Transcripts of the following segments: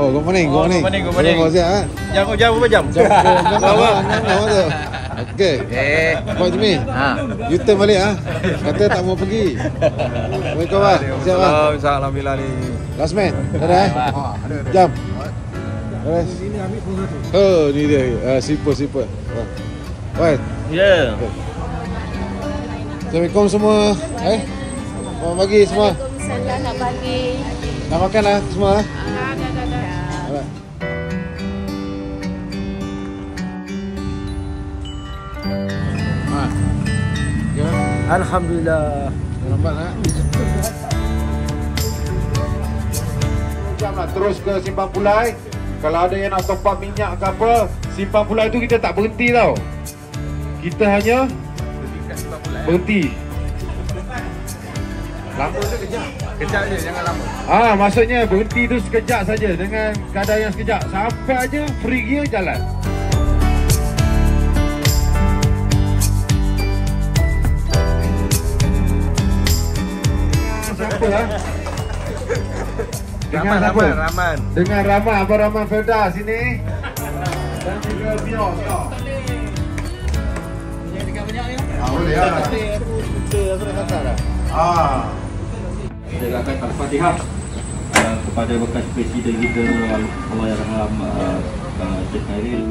Oh, good morning. Good morning. Siap, Jam berapa jam? Jam 6 tu. Okey. Buat Jimmy. You turn balik Kata tak mau pergi. Assalamualaikum bang. Siap bang. Alhamdulillah ni. Last man. Ada Jam. Beres. Oh, ni dia. Sipur. Baik. Ya. Assalamualaikum semua. Selamat pagi semua. Selamat pagi. Nak makan semua? Dah. Alright. Alhamdulillah. Lambat Jam lah terus ke Simpang Pulai. Kalau ada yang nak top up minyak ke apa, Simpang Pulai tu kita tak berhenti tau. Kita hanya berhenti. Lama tu kejap. Kejap je, jangan lama. Maksudnya berhenti tu sekejap saja dengan kadar yang sekejap. Sampai aja free gear jalan. Siapa Dengan Rahman. Dengan Abang Rahman Felda sini. Dan juga Mio. Boleh Kita akan Al-Fatihah kepada bekas Presiden kita Allahyarham Sheikh Khairil.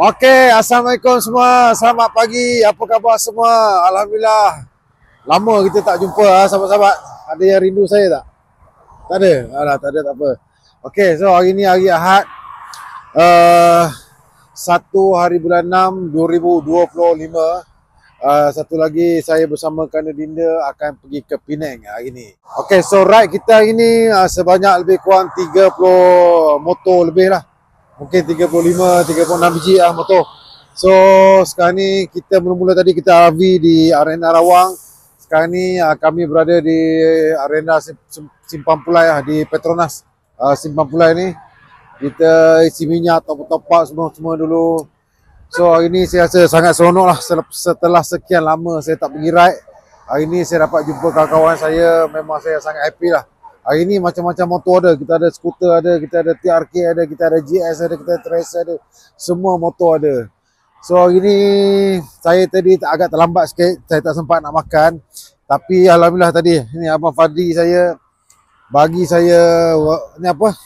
Okey, Assalamualaikum semua. Selamat pagi. Apa khabar semua? Alhamdulillah. Lama kita tak jumpa sahabat-sahabat. Ada yang rindu saya tak? Tak ada? Alah, tak ada, tak apa. Okey, so hari ni hari Ahad. 1 hari bulan 6 2025. Satu lagi saya bersama Kana Dinda akan pergi ke Penang hari ni. Okey, so ride kita hari ni sebanyak lebih kurang 30 motor lebih lah. Mungkin 35, 36 biji lah motor. So sekarang ni kita mula-mula tadi kita RV di Arena Rawang. Sekarang ni kami berada di Arena Simpang Pulai lah, di Petronas Simpang Pulai ni. Kita isi minyak, top up semua dulu. So hari ni saya rasa sangat seronok lah. Setelah sekian lama saya tak pergi ride, hari ni saya dapat jumpa kawan-kawan saya. Memang saya sangat happy lah. Hari ni macam-macam motor ada. Kita ada skuter ada, kita ada TRK ada, kita ada GS ada, kita ada Tracer ada. Semua motor ada. So hari ni saya tadi agak terlambat sikit. Saya tak sempat nak makan. Tapi alhamdulillah tadi ni Abang Fadli saya bagi saya ni apa?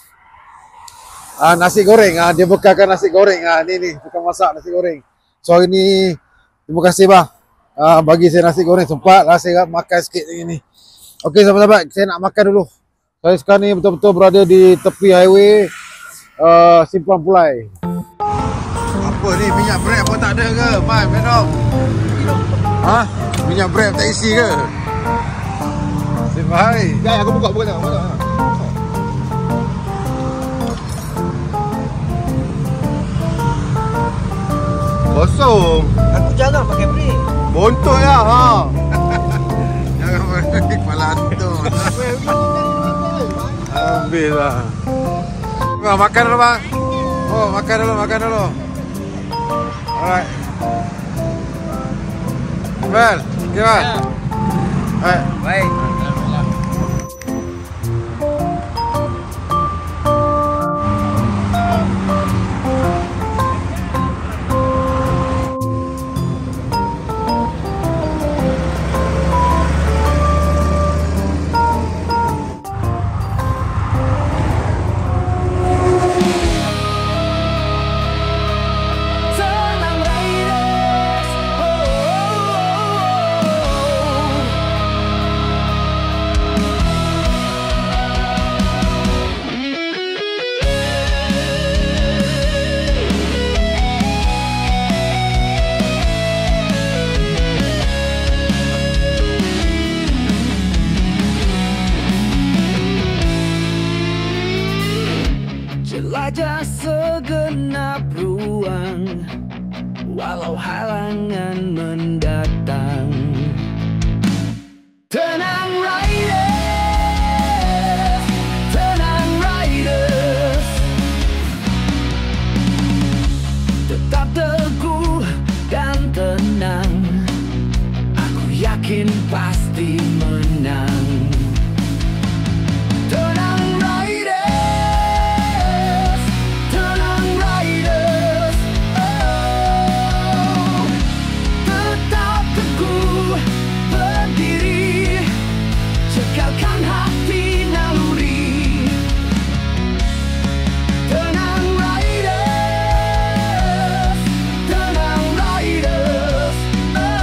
Nasi goreng. Dia bekalkan nasi goreng. Ni tukang masak nasi goreng. So hari ni terima kasih bang. Bagi saya nasi goreng. Sempat lah saya makan sikit ni. Okey sahabat-sahabat, saya nak makan dulu. Saya sekarang ni betul-betul berada di tepi highway Simpang Pulai. Apa ni, minyak brand pun tak ada ke? Mai, minum. Minyak brand tak isi ke? Hai. Ya, aku buka tengok. Kosong. Aku jangan pakai brake. Bontot lah. Jangan balik kepala antum. Habis lah. Makan dulu bang. Oh, makan dulu. Alright. Well, gimana? Baik. Jelajah segenap ruang, walau halangan mendatang. Tenang riders, tenang riders. Tetap teguh dan tenang, aku yakin pasti menang. Tenang riders, tenang riders. Oh, tetap teguh berdiri, cekalkan hati naluri. Tenang riders, tenang riders. Oh.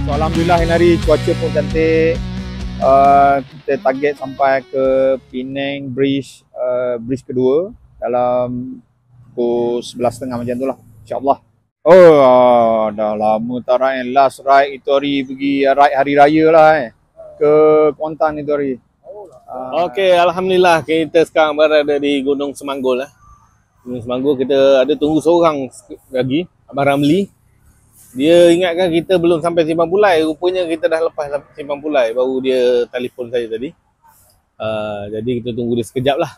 So, alhamdulillah hari cuaca pun cantik. Kita target sampai ke Penang Bridge, bridge kedua dalam pukul 11.30 macam tu lah, insyaAllah. Oh, dah lama tak ride. Last ride itu hari pergi ride hari raya lah ke Kuantan itu hari. Okey, alhamdulillah kita sekarang berada di Gunung Semanggul lah. Gunung Semanggul kita ada tunggu seorang lagi, Abang Ramli. Dia ingatkan kita belum sampai Simpang Pulai. Rupanya kita dah lepas Simpang Pulai. Baru dia telefon saya tadi. Jadi kita tunggu dia sekejap lah.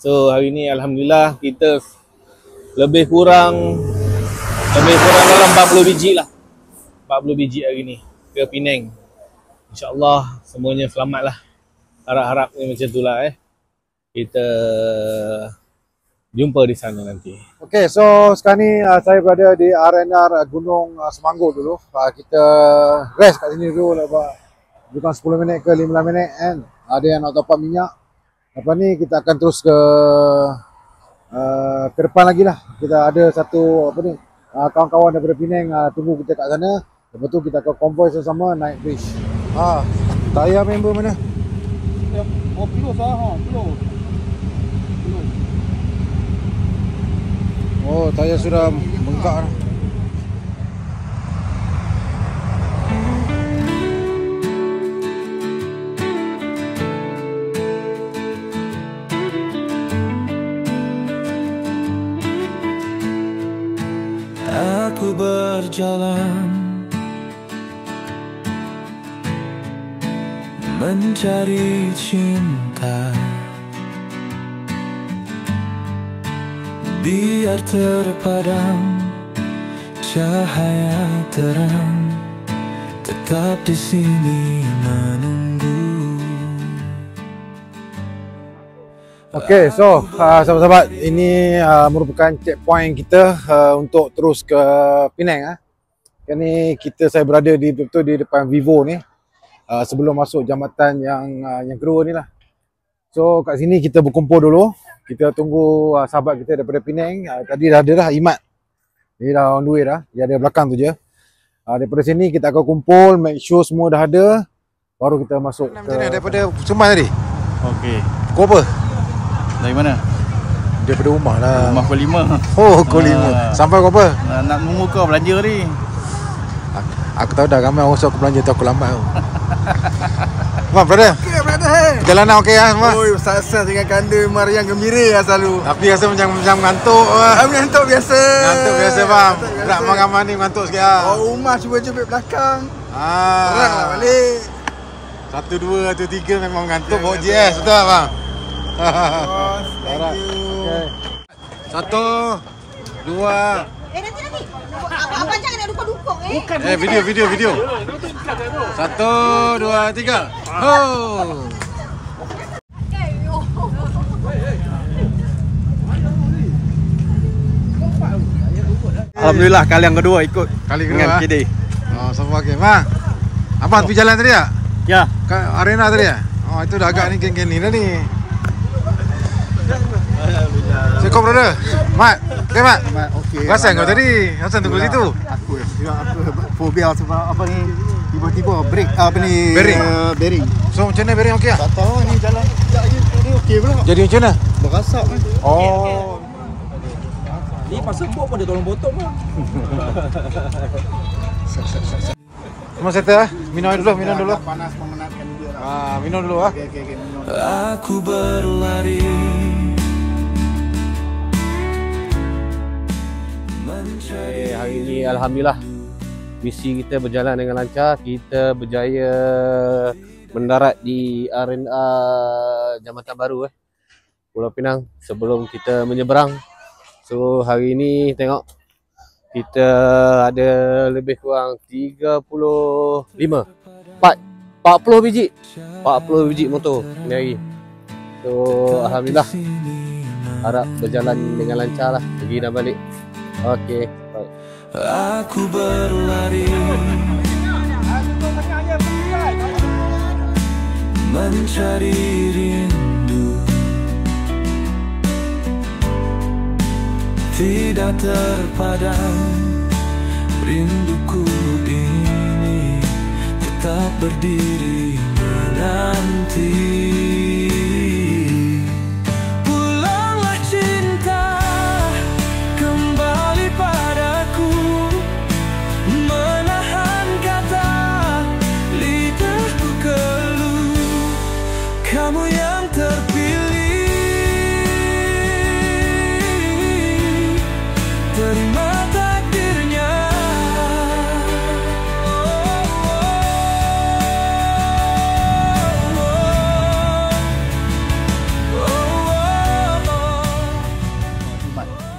So hari ni alhamdulillah kita lebih kurang Lebih kurang dalam 40 biji lah. 40 biji hari ni ke Penang. InsyaAllah semuanya selamat lah. Harap-harapnya macam tu lah Kita jumpa di sana nanti. Okay, so sekarang ni saya berada di RNR Gunung Semanggur dulu. Kita rest kat sini dulu bukan 10 minit ke 15 minit kan. Ada yang nak top up minyak. Lepas ni kita akan terus ke depan lagi lah. Kita ada satu kawan-kawan daripada Penang tunggu kita kat sana. Lepas tu kita akan konvoi sama-sama naik bridge. Tayar member mana? Plus lah, plus. Oh, tayar sudah bengkak dah. Aku berjalan mencari cinta, biar terpadam cahaya terang, tetap di sini menunggu. Okay, so sahabat-sahabat, ini merupakan checkpoint kita untuk terus ke Penang. Kan ni saya berada di betul di depan Vivo ni, sebelum masuk jambatan yang kedua ni lah. So kat sini kita berkumpul dulu, kita tunggu sahabat kita daripada Penang. Tadi dah ada dah Imat, dia dah on the way dah, dia ada belakang tu je. Daripada sini kita akan kumpul, make sure semua dah ada, baru kita masuk ke... Daripada Sumai tadi? Okey. Kau apa? Dari mana? Daripada rumah lah. Rumah pukul 5. Oh, pukul 5. Sampai kau apa? Nak nunggu kau belanja ni. Aku tahu dah ramai orang suruh aku belanja tu aku lambat tu. Mak, brother. Okey, brother. Perjalanan okey lah semua? Oi, sukses dengan kanda meriang gembira lah selalu. Tapi rasa macam mengantuk lah. Mengantuk biasa. Mengantuk biasa bang. Nak ramai ni mengantuk sikit lah. Oh, rumah cuba jemput belakang. Terang lah balik. 1, 2, 1, 3 memang mengantuk bawa GS, betul tak bang? Bos, thank you. 1, 2. Nanti. Abang jangan nak dukung-dukung Video. 1, 2, 3. Oh. Alhamdulillah kali yang kedua ikut dengan KD. Oh, semua okey. Bang. Abang pergi jalan tadi tak? Ya. Ke arena tadi tak? Oh, itu dah agak ni geng-geng ni dah ni. Assalamualaikum brother. Mat. Okey Mat. Okey. Perasan kau tadi? Asal tunggu situ? Aku fobia sebab apa ni tiba-tiba break bearing. So macam mana bearing okey ah? Tak tahu ni jalan sekejap lagi ni okey pula. Jadi macam mana? Berasap kan. Oh. Ni pasal bot pun dia tolong potong lah. Semua settle ah? Minum dulu. Panas memenatkan dia lah. Minum dulu ah. Okey minum. Aku berlari mencari. Hari ini Alhamdulillah misi kita berjalan dengan lancar. Kita berjaya mendarat di arena Jambatan Baru Pulau Pinang sebelum kita menyeberang. So hari ini tengok kita ada lebih kurang 40 biji motor ni hari. So Alhamdulillah harap berjalan dengan lancar lah pergi dan balik. Okey, baik. Aku berlari mencari rindu, tidak terpadam rinduku ini, tetap berdiri menanti. Pulanglah cinta kembali padaku, menahan kata lidahku keluh, kamu yang terpilih, terima takdirnya.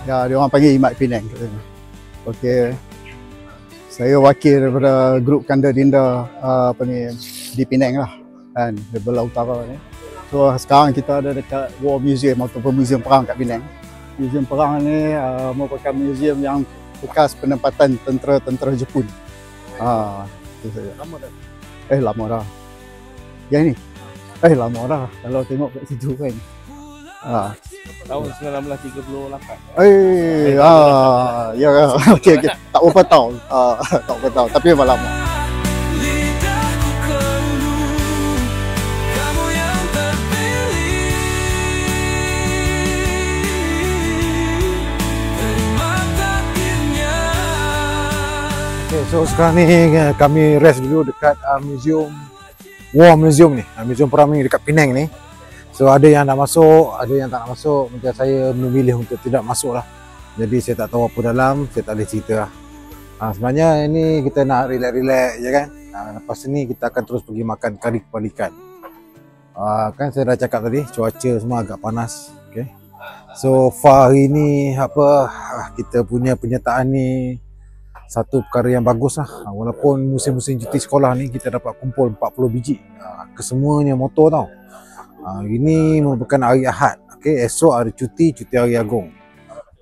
Ya, dia orang panggil Imat Penang katanya. Okey. Saya wakil daripada grup Kanda Dinda di Penang lah kan, di belah utara ni. So sekarang kita ada dekat War Museum ataupun Museum Perang kat Penang. Museum Perang ni merupakan museum yang bekas penempatan tentera-tentera Jepun. Itu saja. Lama dah. Lama dah. Yang ni? Lama dah. Kalau tengok kat situ kan. Tahun 1938. Ya. Okey. Tak berapa tahun. Tak berapa tahun. Tapi memang lama. Lidahku keluh, kamu yang terpilih. Terima takdirnya. Okay, so sekarang ni kami rest dulu dekat museum War Museum ni, museum perang ni dekat Penang ni. So ada yang nak masuk, ada yang tak nak masuk. Macam saya memilih untuk tidak masuk lah. Jadi saya tak tahu apa dalam, saya tak boleh cerita lah. Sebenarnya ini kita nak relax-relax je kan. Lepas ni kita akan terus pergi makan kari kepala ikan. Kan saya dah cakap tadi, cuaca semua agak panas. Okay. So far hari ni kita punya penyertaan ni satu perkara yang bagus lah. Walaupun musim-musim cuti sekolah ni kita dapat kumpul 40 biji. Kesemuanya motor tau. Ini merupakan hari Ahad. Okay, esok hari cuti Hari Agung.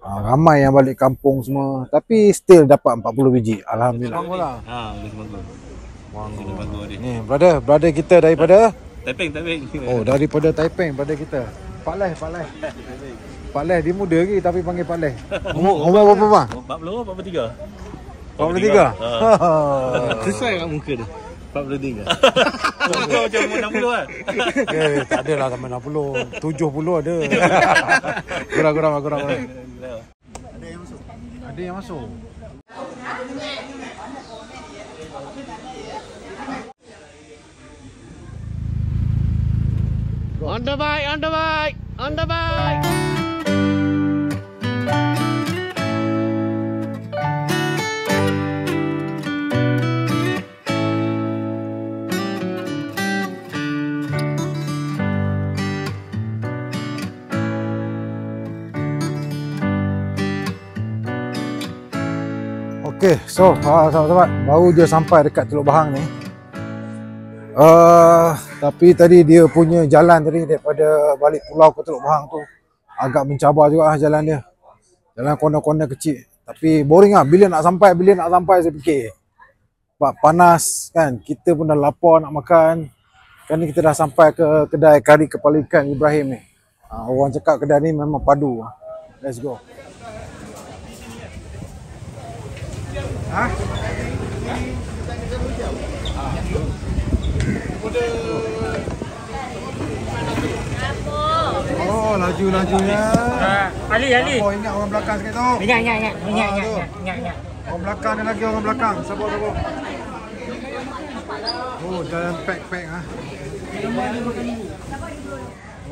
Ramai yang balik kampung semua. Tapi still dapat 40 biji. Alhamdulillah. Bagus. Ni brother kita daripada Taiping. Oh, daripada Taiping brother kita. Pak Leh dia muda lagi tapi panggil Pak Leh. Umur berapa bang? 40, 43. Sesuai kat muka dia. 43. Kau macam umur 60 kan? Tak adalah sampai 60. 70 ada. Kurang. Ada yang masuk. On the bike. Okay, so sahabat-sahabat, baru je sampai dekat Teluk Bahang ni. Tapi tadi dia punya jalan tadi daripada balik pulau ke Teluk Bahang tu agak mencabar juga jalan dia. Jalan corner-corner kecil. Tapi boring lah, bila nak sampai saya fikir. Panas kan, kita pun dah lapar nak makan. Kan ni kita dah sampai ke kedai kari kepala ikan Ibrahim ni. Orang cakap kedai ni memang padu. Let's go. Oh, laju-lajunya. Ali. Oh, ingat orang belakang sikit tu. Ingat. Orang belakang ni lagi orang belakang. Sabar. Oh, jalan pack ah.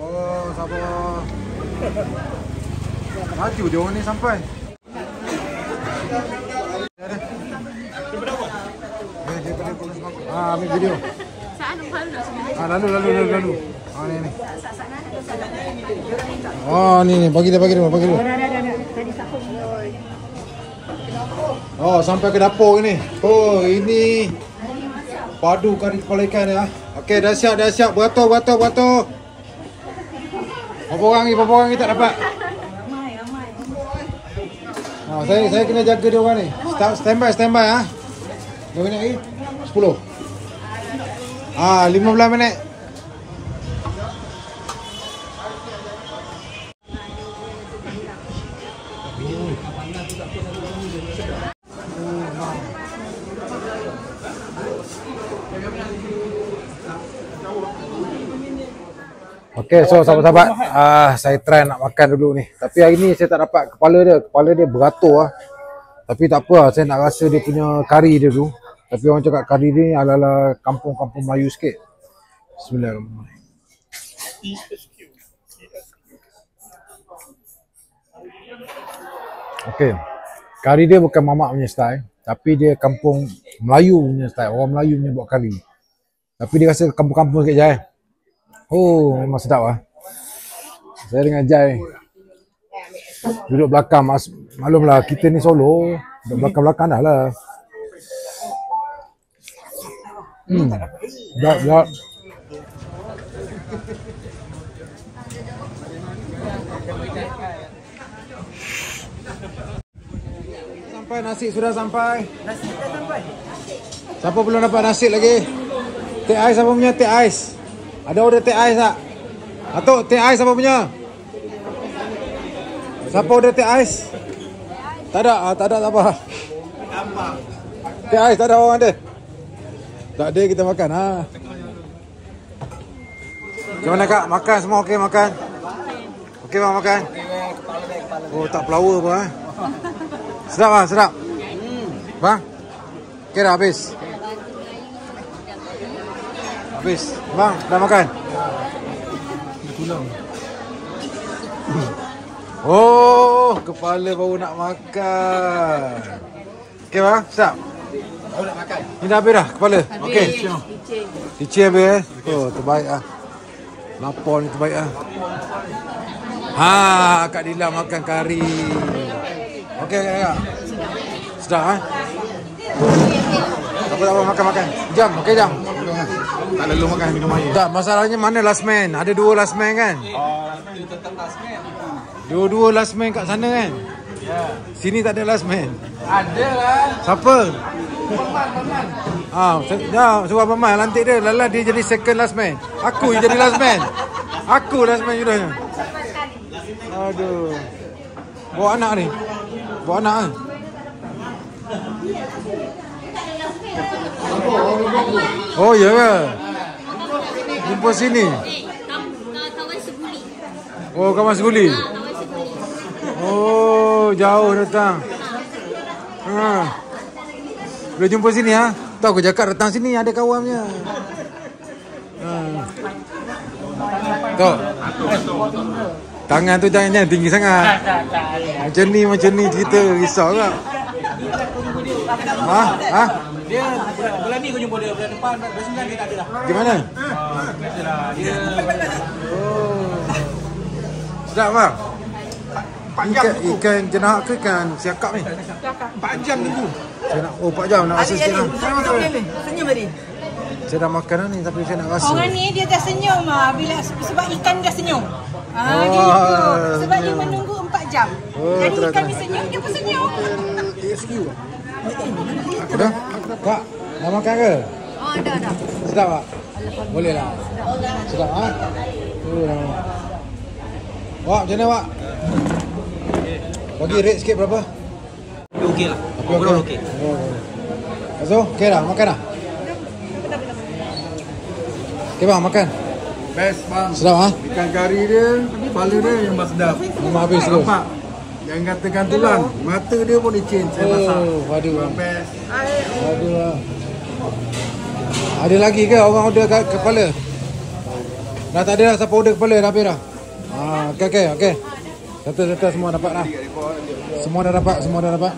Oh, sabar. Laju dia orang ni sampai. Ambil video. Lalu. Ni. Oh, ni. Bagi dia. Oh, sampai ke dapur ni. Oh, ini padu kari kepala ikan ya. Okey, dah siap. Beratur. Berapa orang ni tak dapat? Saya kena jaga dia orang ni. Standby ah. Berapa minit lagi? 10. 15 minit. Okey, so sahabat-sahabat, saya try nak makan dulu ni. Tapi hari ni saya tak dapat kepala dia beratur lah. Tapi tak apa lah, saya nak rasa dia punya kari dia tu. Tapi orang cakap kari ni ala-ala kampung-kampung Melayu sikit. Bismillahirrahmanirrahim. Okey, kari dia bukan mamak punya style. Tapi dia kampung Melayu punya style. Orang Melayu punya buat kari. Tapi dia rasa kampung-kampung sikit je. Oh, memang sedap lah. Saya dengan Jai duduk belakang. Maklumlah kita ni solo. Belakang-belakang dah lah. Dah. Sampai nasi sudah sampai. Nasi dah sampai. Siapa belum dapat nasi lagi? Teh ais siapa punya teh ais? Ada order teh ais tak? Atuk, teh ais siapa punya? Siapa order teh ais? Tak ada, tak apa. Teh ais tak ada orang ada. Tak ada kita makan ha. Macam mana kak? Makan semua okey makan? Okey bang makan? Oh tak flower apa eh? Sedap bang, sedap. Bang? Okey dah habis? Habis. Bang, dah makan? Oh, kepala baru nak makan. Okey bang, sedap? Baru nak makan. Ni dah habis dah kepala? Okey. Licin habis. Oh, terbaik ah. Lapor ni terbaik ah. Ha, Kak Dila makan kari. Okey kak. Sedap ah. Apa makan. Jam, okey jam. Tak lalu makan minum air. Tak, masalahnya mana last man? Ada dua last man kan? Oh, itu tetap last man. Dua last man kat sana kan? Ya. Sini tak ada last man. Ada lah. Siapa? Paman. Sebab Paman lantik dia. Lala dia jadi second last man. Aku jadi last man. Aku last man judahnya. Aduh. Bawa anak ni. Bawa anak kan? Oh ya ke? Jumpa sini. Kawan seguli. Oh kawan seguli. Oh jauh datang. Boleh jumpa sini ha? Tahu aku cakap datang sini ada kawannya. Tahu. Tangan tu jangan tinggi sangat. Macam ni cerita risau tak? Ha? Dia bulan ni aku jumpa dia, bulan depan, bulan 9 dia tak ada dah. Gimana? Biasalah, dia... Oh. Sedap bang? Ikan jenak ke ikan siakap ni? 4 jam tunggu. Oh 4 jam nak rasa sikit lah. Senyum tadi. Saya dah makan ni tapi saya nak rasa. Orang ni dia dah senyum bila sebab ikan dah senyum. Gitu. Sebab dia menunggu 4 jam. Jadi ikan ni senyum, dia pun senyum. Dah? Kak, dah makan ke? Oh, dah. Sedap tak? Boleh lah. Sedap ha? Wak, macam mana Wak? Bagi rate sikit berapa? Okey lah. Okey. Azul, okey dah? Makan dah? Okey bang, makan. Best bang. Sedap ha? Ikan kari dia, kepala dia yang sedap. Memang habis terus. Nampak? Jangan katakan tulang. Mata dia pun licin saya masak. Waduh bang. Best. Waduh bang. Ada lagi ke orang order kepala? Dah tak ada dah siapa order kepala dah habis dah. Okey. Settle semua dapat dah. Semua dah dapat.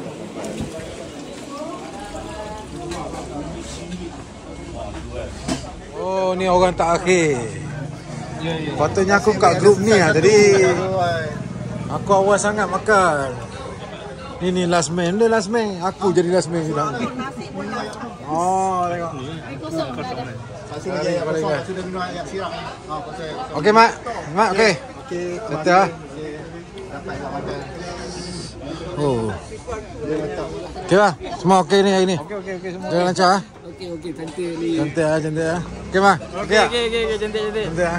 Oh ni orang tak akhir. Patutnya aku kat grup ni lah tadi. Aku awal sangat makan. Ini last man. Dia last man. Aku jadi last man sudah. Oh tengok. Okey mak. Mak okey. Betul ah. Oh. Okey lah. Semua okey ni hari ni. Okey semua. Jangan lancar ah. Okey, cantik ni. Cantik ah. Okey mak. Okey cantik. Cantik ah.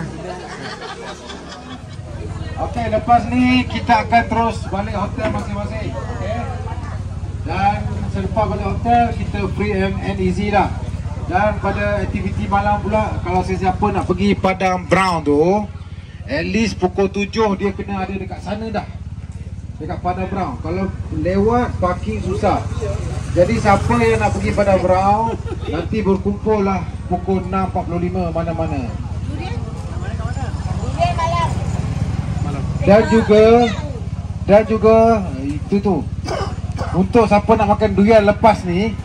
Okey, lepas ni kita akan terus balik hotel masing-masing. Okey. Dan selepas balik hotel kita free and easy dah. Dan pada aktiviti malam pula, kalau sesiapa nak pergi Padang Brown tu, at least pukul 7 dia kena ada dekat sana dah. Dekat Padang Brown. Kalau lewat parking susah. Jadi siapa yang nak pergi Padang Brown, nanti berkumpul lah pukul 6.45 mana-mana. Dan juga itu tu. Untuk siapa nak makan durian lepas ni,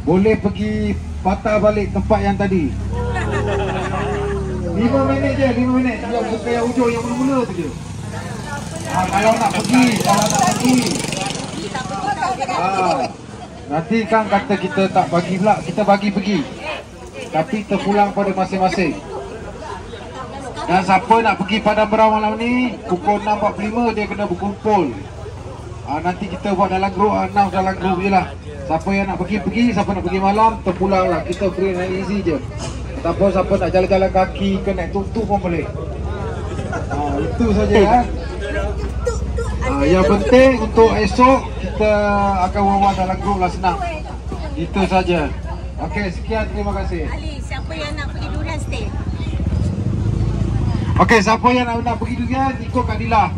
boleh pergi patah balik tempat yang tadi. 5 minit je, 5 minit. Bukan yang hujung yang mula-mula tu je. Kalau nak pergi. Nanti kan kata kita tak bagi pula, kita bagi pergi. Tapi terpulang pada masing-masing. Dan siapa nak pergi Padang Berang malam ni, pukul 6.45 dia kena berkumpul. Nanti kita buat dalam grup, announce dalam grup je lah. Siapa yang nak pergi, siapa nak pergi malam, terpulang lah. Kita free and easy je. Ataupun siapa nak jalan-jalan kaki ke naik tuk-tuk pun boleh. Itu saja ya. Yang penting untuk esok kita akan buat dalam grup lah, senang. Itu saja. Okey, sekian, terima kasih. Ali, siapa yang nak pergi durian stay? Okey, siapa yang nak pergi durian ikut Kak Dila.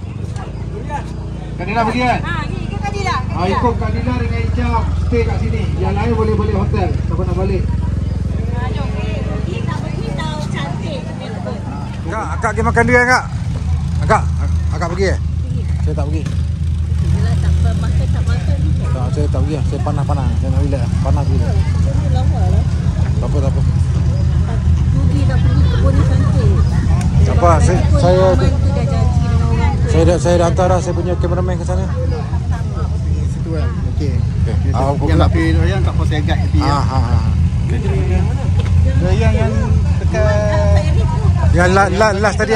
Kak Dila pergi kan? Ikut Kak Dila. Ikut Kak Dila dengan Ijam stay kat sini. Yang lain boleh balik hotel. Siapa nak balik? Kak, akak pergi makan durian kak? Akak pergi eh? Saya tak pergi. Saya tak pergi. Saya panas-panas. Saya nak relax. Panas gila. Tak apa. Pergi nak pergi kebun cantik. Tak apa. Saya dah hantar dah saya punya cameraman ke sana. Situ kan. Okey. Yang nak pergi yang tak pasal guide tepi ya. Yang dekat yang last tadi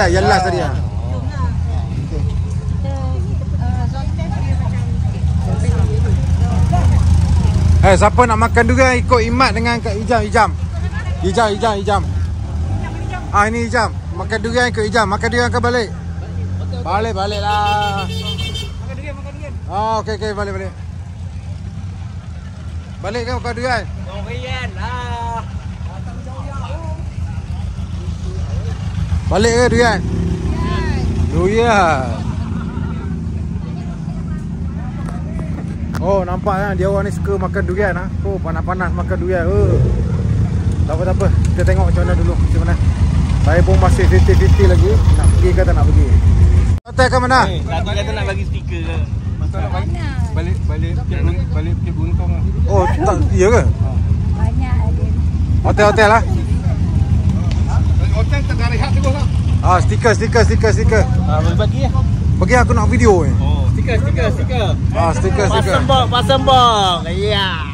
ah, siapa nak makan durian ikut Imat dengan Kak Ijam. Ini Ijam. Makan durian ikut Ijam. Makan durian ke balik? Balik lah. Makan durian. Okey, balik. Balik kan makan durian? Durian lah. Balik ke durian? Durian. Oh, nampak kan dia orang ni suka makan durian ah. Oh, panas-panas makan durian. Tak apa. Kita tengok macam mana dulu. Macam mana? Saya pun masih 50-50 lagi. Nak pergi ke tak nak pergi. Hotel ke mana? Tadi kata nak bagi stiker ke. Masa nak balik pergi Buntung lah. Oh, tak, iya ke? Banyak ada. Hotel lah. Hotel tak ada rehat terus lah. Stiker. Boleh bagi lah. Bagi aku nak video ni. Oh, stiker. Stiker. Pasang bong. Ya.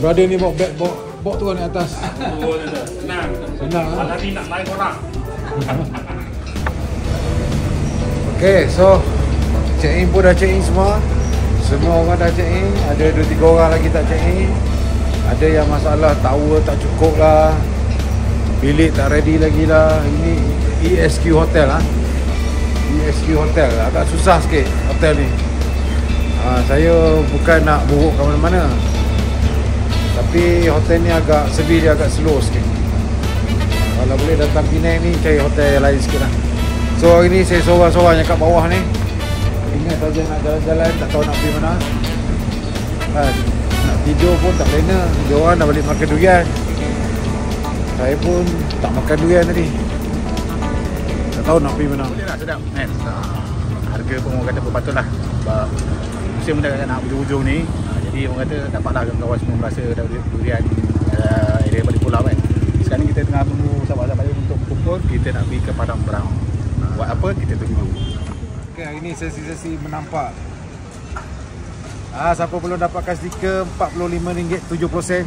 Brother ni bawa turun di atas. Senang. Nanti nak naik orang. Okay, so check in pun dah check in semua. Semua orang dah check in. Ada 2-3 orang lagi tak check in. Ada yang masalah tower tak cukup lah, bilik tak ready lagi lah. Ini ESQ Hotel lah. ESQ Hotel agak susah sikit hotel ni. Saya bukan nak buruk ke mana-mana, tapi hotel ni agak sebi, dia agak slow sikit. Kalau boleh datang Penang ni cari hotel yang lain sikit lah. So hari ni saya sorang-sorang yang kat bawah ni. Ingat saja nak jalan-jalan, tak tahu nak pergi mana. Nak tidur pun tak lena. Dia orang dah balik makan durian. Saya pun tak makan durian tadi. Tak tahu nak pergi mana. Boleh lah, sedap. Harga pun orang kata berpatut lah. Sebab musim dah nak hujung-hujung ni. Jadi orang kata dapatlah kawan semua merasa durian area balik pulau kan. Sekarang ni kita tengah tunggu sahabat-sahabat untuk kumpul. Kita nak pergi ke Padang Berang. Buat apa? Kita tunggu. Okay, hari ni sesi-sesi menampak. Siapa belum dapatkan stiker RM45.70.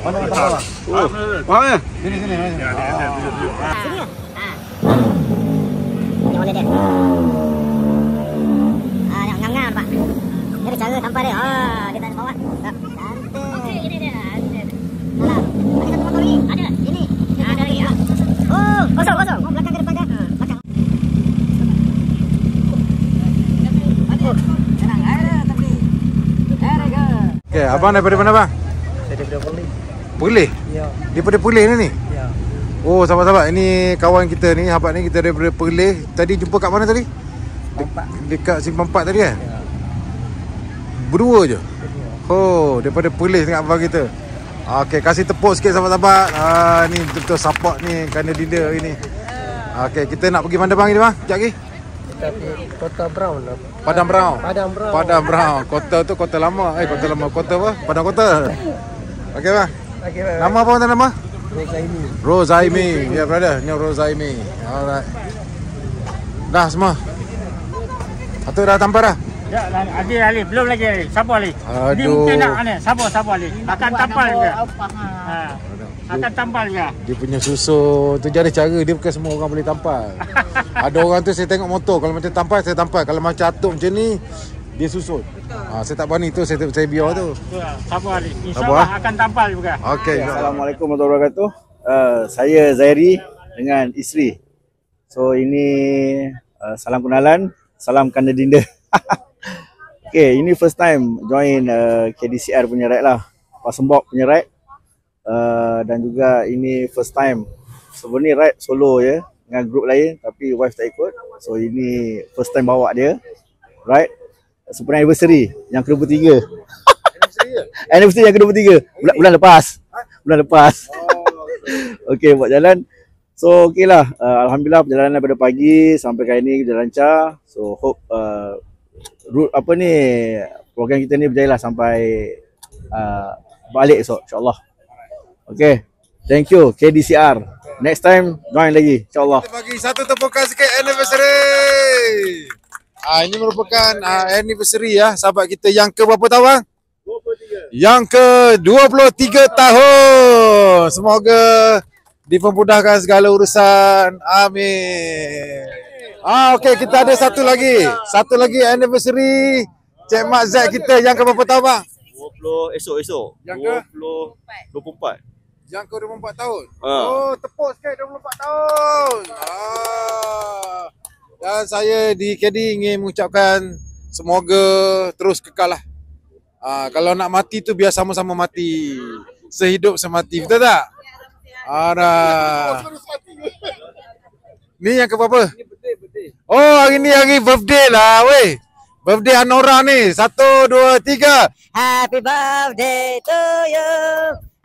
Mana nak tahu? Wah ya. Sini. Sini ya. Boleh dia. Ngam-ngam Pak. Dia cara sampai dia. Dia tak ada bawah. Okey, ini dia. Salah. Ada satu motor ni. Ada. Ini. Ada lagi ya. Oh, kosong. Oh, belakang ke depan ke? Belakang. Senang. Ada tapi. There we go. Okay, abang daripada mana bang? Saya daripada Perlis. Perlis? Ya. Daripada Perlis ni? Ya. Oh, sahabat-sahabat, ini kawan kita ni, sahabat ni kita daripada Perlis. Tadi jumpa kat mana tadi? Dekat Simpang 4 tadi kan? Ya. berdua je. Oh, daripada Perlis dengan abang kita. Okey, kasih tepuk sikit sahabat-sahabat. Ni betul-betul support ni kerana Dinda hari ni. Okey, kita nak pergi mana bang ni bang? Sekejap lagi. Kita pergi Kota Brown. Padang Brown. Padang Brown. Padang Brown. Kota tu kota lama. Kota lama. Kota apa? Padang Kota. Okey bang. Okey, bang. Nama apa nama? Rozaimi. Rozaimi. Ya, brother. Ni Rozaimi. Alright. Dah semua. Atau dah tampar dah? Ya, Ali, belum lagi Ali. Sabar Ali. Ini Aduh. mungkin nak ni. Sabar Ali. Akan tampal juga. Akan tampal juga. Dia punya susun tu jadi cara dia, bukan semua orang boleh tampal. Ada orang tu saya tengok motor, kalau macam tampal saya tampal, kalau macam atuk macam ni dia susun. Saya tak berani tu, saya biar tu. Sabar Ali. InsyaAllah akan tampal juga. Okey. Assalamualaikum warahmatullahi wabarakatuh. Saya Zairi dengan isteri. So ini salam kenalan, salam Kanda Dinda. Okay, ini first time join KDCR punya ride lah, Pasembok punya ride. Dan juga ini first time. Sebenarnya ride solo je dengan group lain, tapi wife tak ikut. So ini first time bawa dia ride sempena anniversary yang ke-23. Anniversary yang ke-23 bulan lepas. Bulan lepas. Okay, buat jalan. So okey lah, alhamdulillah perjalanan daripada pagi sampai kali ni berjalan lancar. So hope route apa ni, program kita ni berjaya lah sampai balik esok insyaAllah. Okay, thank you KDCR. Next time join lagi insyaAllah. Kita bagi satu tepukan sikit anniversary. Ini merupakan anniversary ya sahabat kita yang ke berapa tahun bang? 23. Yang ke 23 tahun. Semoga dipermudahkan segala urusan. Amin. Okey, kita ada satu lagi. Satu lagi anniversary Cik Mak Zaid kita yang ke berapa tahun bang? 20 esok. Yang ke 24. Yang ke 24 tahun. Oh, tepuk sikit 24 tahun. Dan saya di KD ingin mengucapkan semoga terus kekal lah. Kalau nak mati tu biar sama-sama mati. Sehidup semati, betul tak? Ni yang ke berapa? Oh, hari ni hari birthday lah weh. Birthday Anora ni. 1, 2, 3. Happy birthday to you.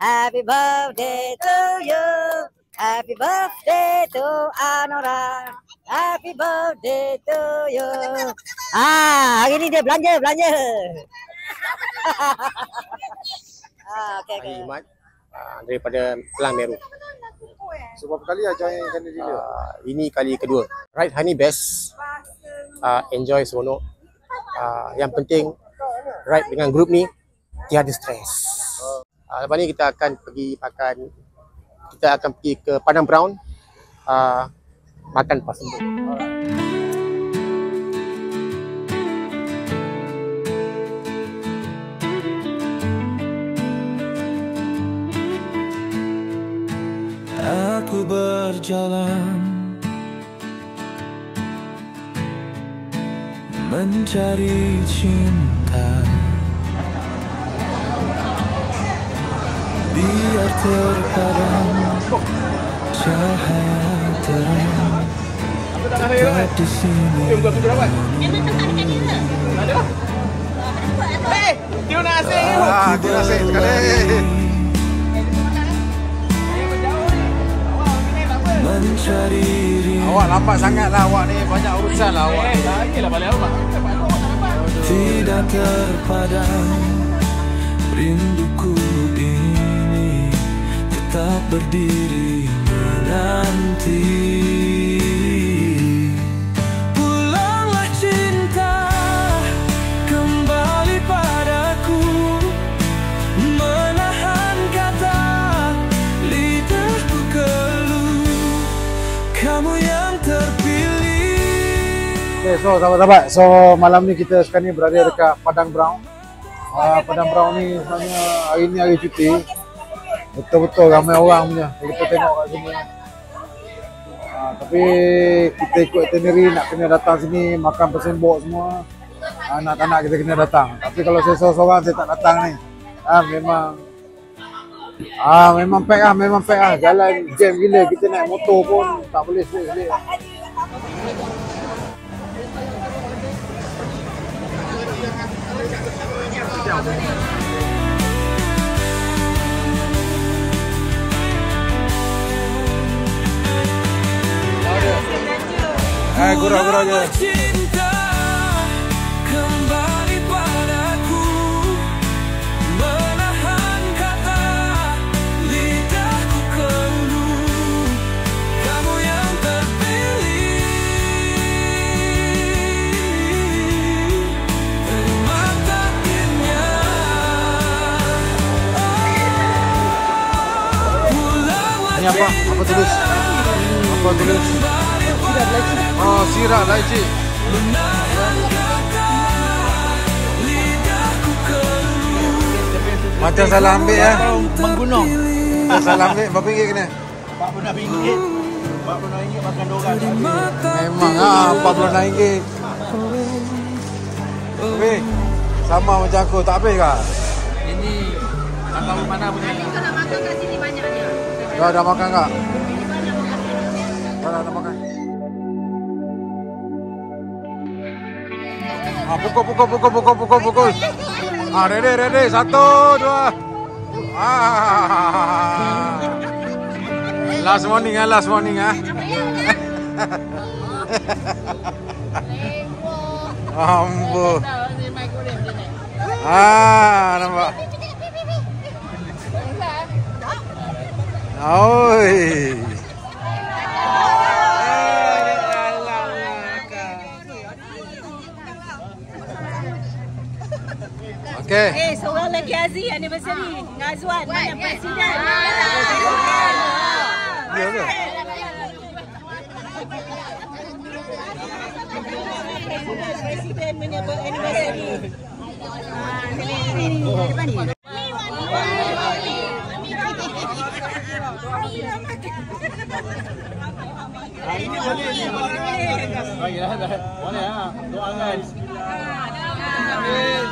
Happy birthday to you. Happy birthday to Anora. Happy birthday to you. Hari ni dia belanja. Okey. Daripada Kelang Meru. So berapa kali lah join Kanda Dinda? Ini kali kedua. Ride hari ni best. Enjoy seronok. Yang penting ride dengan grup ni tiada stres. Lepas ni kita akan pergi ke Padang Brown makan pasembok. Aku berjalan mencari cinta, biar terpadam cahaya terang tetap di sini. Dia nak asing sekali. Awak lambat sangat lah awak ni, banyak urusan lah awak ni. Lagilah balik awak. Tidak terpadam rinduku ini, tetap berdiri menanti. Pulanglah cinta kembali padaku, menahan kata lidahku keluh, kamu yang terpilih. Okay, so sahabat-sahabat, so malam ni kita sekarang ni berada dekat Padang Brown. Padang Brown ni sebenarnya hari ni hari cuti. Betul-betul ramai orang punya. Kita tengok kat sini. Tapi kita ikut itinerary nak kena datang sini makan pasembok semua. Nak tak nak kita kena datang. Tapi kalau saya seorang-seorang saya tak datang ni. Memang pack lah. Jalan jam gila, kita naik motor pun tak boleh selit-selit. Gurau-gurau je. Cinta kembali padaku, menahan kata lidahku keluh. Kamu yang terpilih, terima takdirnya. Ini apa? Apa tulis? Apa tulis? Oh, sirap lychee. Macam salah ambil ya. Menggunung. Salah ambil berapa ringgit kena? RM46. RM46 makan 2 orang. Memang RM46. Tapi sama macam aku, tak habis kah? Ini tak tahu mana punya. Kau nak makan kat sini banyaknya. Dah makan kak? Dah makan. Pukul. Ready. 1, 2. Last morning. Ambul. Nampak. Oi. Okay. Seorang lagi Aziz anniversary dengan Azwan dengan Presiden. Ya ke? Presiden menyebut anniversary. Ini depan ni. Ini boleh. Boleh ah. Doakan. Amin.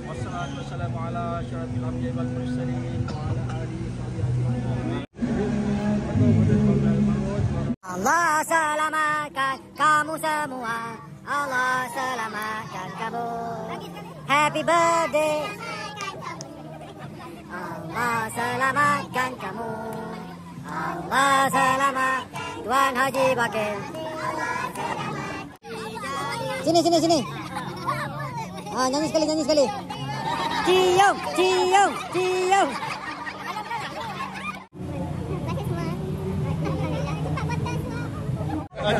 Wassalamu ala asyrafil anbiya'i wal mursalin wa ala alihi wa sahbihi ajma'in. Allah selamatkan kamu semua. Allah selamatkan kamu. Happy birthday. Allah selamatkan kamu. Allah selamat Tuan Haji Bakir. Sini. Nyanyi sekali. Cium.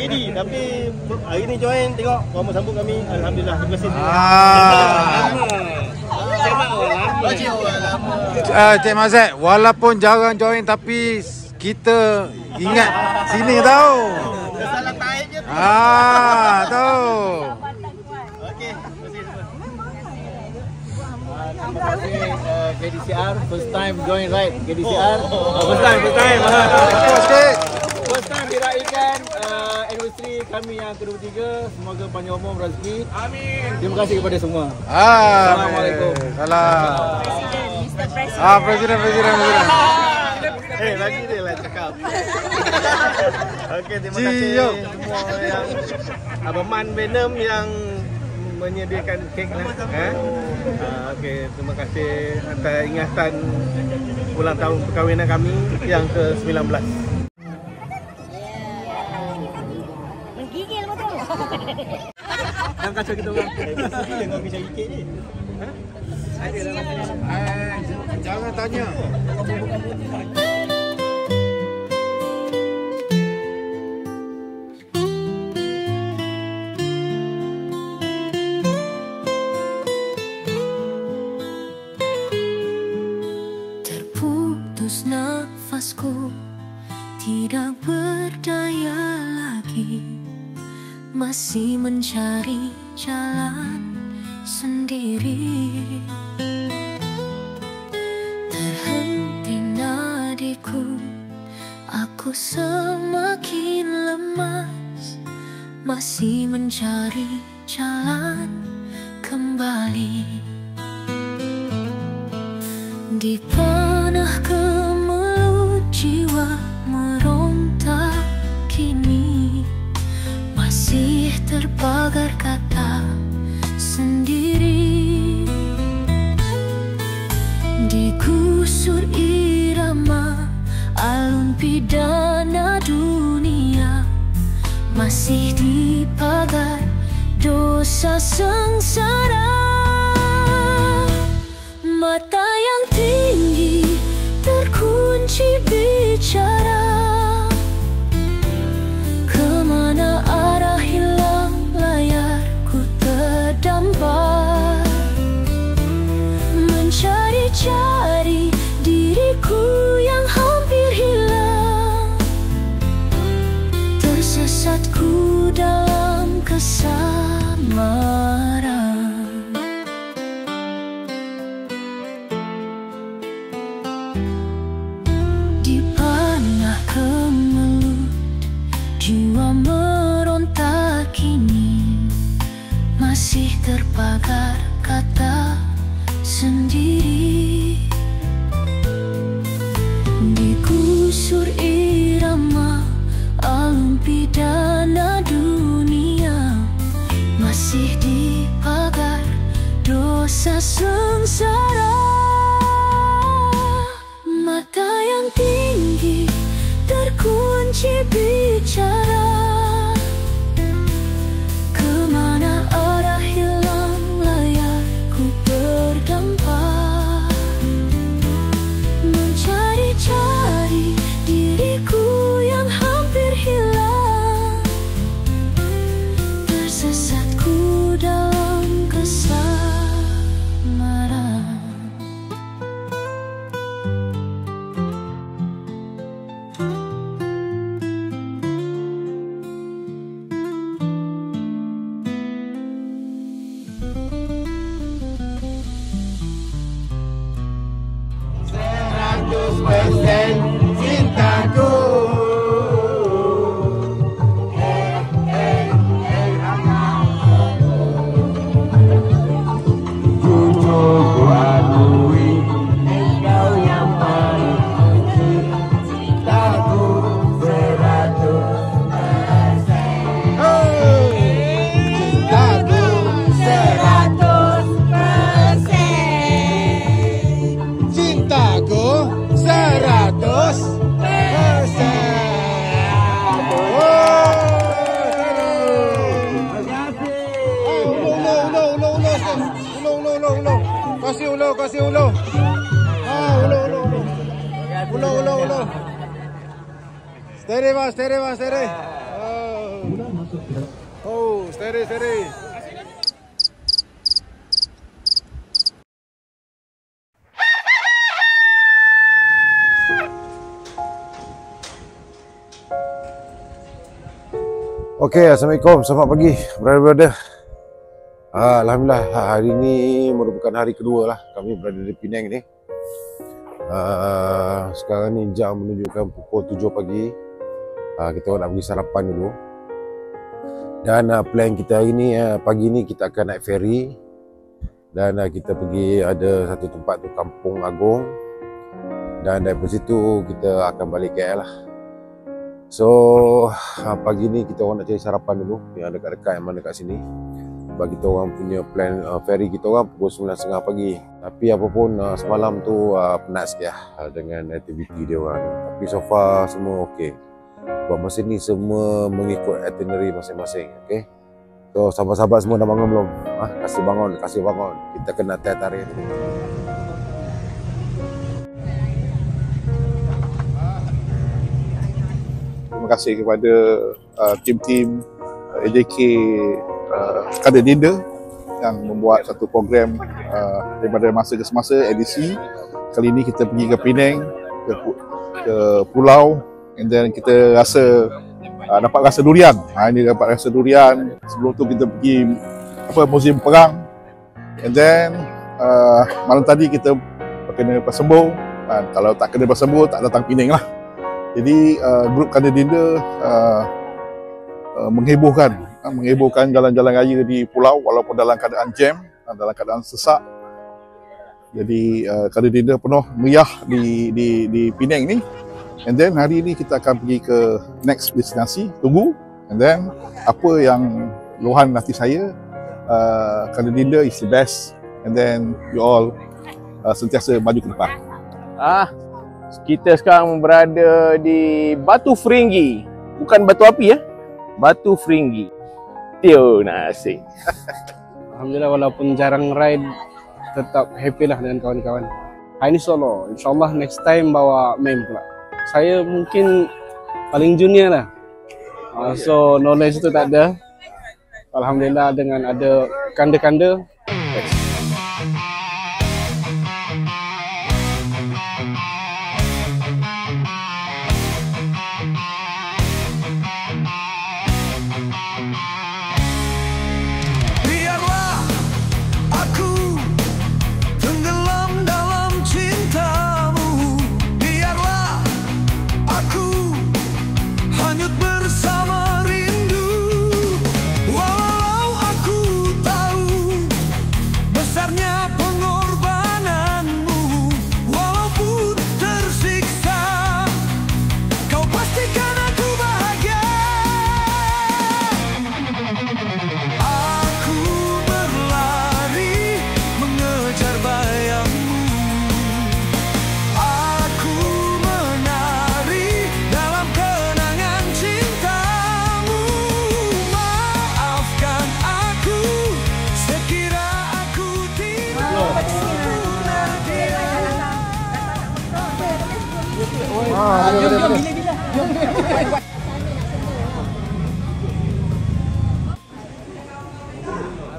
Jadi tapi hari ni join tengok orang sambung kami. Alhamdulillah, terima kasih. Cik Mazat, walaupun jarang join tapi kita ingat sini tahu. Salah taib je. Tahu. Okey, terima kasih KDCR first time join ride KDCR. First time. First time diraikan anniversary kami yang ke-23. Semoga panjang umur rezeki. Amin. Terima kasih kepada semua. Assalamualaikum. Salam. Presiden. Lagi dia lah cakap. Okey, terima kasih semua yang Abang Man Venom yang menyediakan kek lah. Okey, terima kasih atas ingatan ulang tahun perkahwinan kami yang ke-19. Menggigil betul. Jangan kacau kita orang. Jangan pergi cari kek ni. Jangan tanya. Terputus nafasku, tidak berdaya lagi, masih mencari jalan sendiri. Terhenti nadiku, aku semakin lemas, masih mencari jalan kembali. Di panah kemelut jiwa meronta kini, masih terpagar kata sendiri. pidana dunia masih di pagar dosa sengsara. Mata yang tinggi terkunci bicara, kemana arah hilang layarku terdampar, mencari-cari diriku yang hampir hilang, tersesatku dalam kesamaran. Di panah kemelut jiwa meronta kini, masih terpagar kata sendiri. Digusur irama alun pidana dunia, masih di pagar dosa sengsara. Mata yang tinggi terkunci bicara, kemana arah hilang layarku terdampar, mencari-cari diriku yang hampir hilang, tersesatku dalam kesamaran. Cintaku, jujur ku akui engkau yang paling benci. Cintaku 100%. Cintaku 100%. Cintaku 100%. Kasih ulo. Ulo. Steady. Oh, steady. Okey, Assalamualaikum, selamat pagi brother-brother. Alhamdulillah, hari ini merupakan hari kedua lah kami berada di Penang ni. Sekarang ni jam menunjukkan pukul 7 pagi. Kita nak pergi sarapan dulu. Dan plan kita hari ni, pagi ni kita akan naik ferry. Dan kita pergi ada satu tempat tu Kampung Agong. Dan dari situ kita akan balik KL lah. So pagi ni kita orang nak cari sarapan dulu yang dekat-dekat, yang mana dekat sini. Bagi kita orang punya plan ferry kita orang pukul 9.30 pagi. Tapi apapun semalam tu penat sikit lah dengan aktiviti dia orang. Tapi so far semua okey. Buat masa ni semua mengikut itinerary masing-masing. Okey. So sahabat-sahabat semua dah bangun belum? Kasih bangun. Kita kena tarik dulu. Terima kasih kepada tim-tim AJK Kader Dinda yang membuat satu program daripada masa ke semasa edisi. Kali ini kita pergi ke Penang, ke pulau, and then kita dapat rasa durian. Ini dapat rasa durian. Sebelum tu kita pergi muzium perang, and then malam tadi kita kena Persembur. Kalau tak kena Persembur tak datang Penang lah. Jadi grup Kader Dinda menghebohkan jalan-jalan raya di pulau walaupun dalam keadaan jam, dalam keadaan sesak. Jadi Kader Dinda penuh meriah di Penang ni. And then hari ni kita akan pergi ke next destinasi, tunggu. And then apa yang luahan hati saya, Kader Dinda is the best. And then you all sentiasa maju ke depan. Kita sekarang berada di Batu Feringgi. Bukan batu api ya. Batu Feringgi. Tio nasi. Alhamdulillah walaupun jarang ride tetap happy lah dengan kawan-kawan. Hari ini solo. InsyaAllah next time bawa mem pula. Saya mungkin paling junior lah. So knowledge itu tak ada. Alhamdulillah dengan ada kanda-kanda.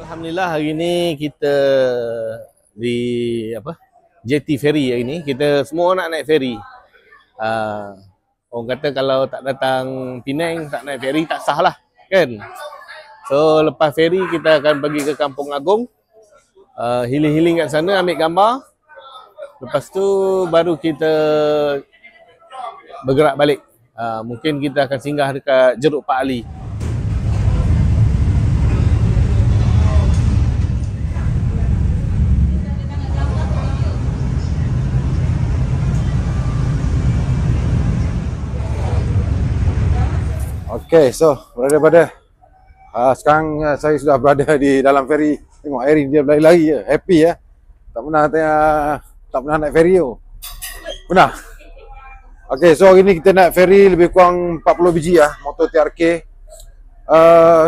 Alhamdulillah hari ni kita di JT Ferry hari ni. Kita semua nak naik ferry. Orang kata kalau tak datang Penang tak naik ferry tak sah lah kan. So lepas ferry kita akan pergi ke Kampung Agong. Healing-healing kat sana, ambil gambar. Lepas tu baru kita bergerak balik. Mungkin kita akan singgah dekat Jeruk Pak Ali. Okay, so brother-brother, sekarang saya sudah berada di dalam ferry. Tengok Erin dia berlari-lari je, happy ya. Tak pernah naik ferry tu. Pernah? Okay, so hari ni kita naik ferry lebih kurang 40 biji lah, motor TRK.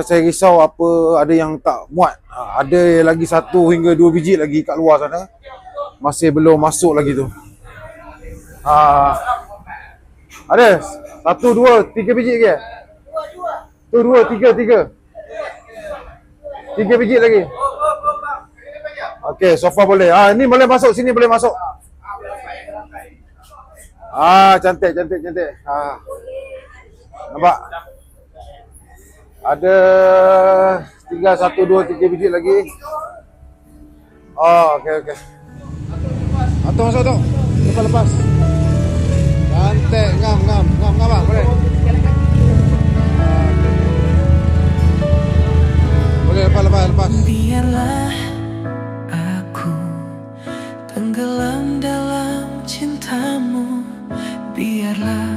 Saya risau apa ada yang tak muat. Ada lagi 1 hingga 2 biji lagi kat luar sana. Masih belum masuk lagi tu. Ada 1, 2, 3 biji lagi. 1, 2, 3 biji lagi. Okay, sofa boleh. Ini boleh masuk, sini boleh masuk. Cantik. Nampak? Ada tinggal 1, 2, 3 biji lagi. Okay. Atau masuk tu. Lepas. Cantik, ngam bang, boleh. Lepas. Biarlah aku tenggelam dalam cintamu. Biarlah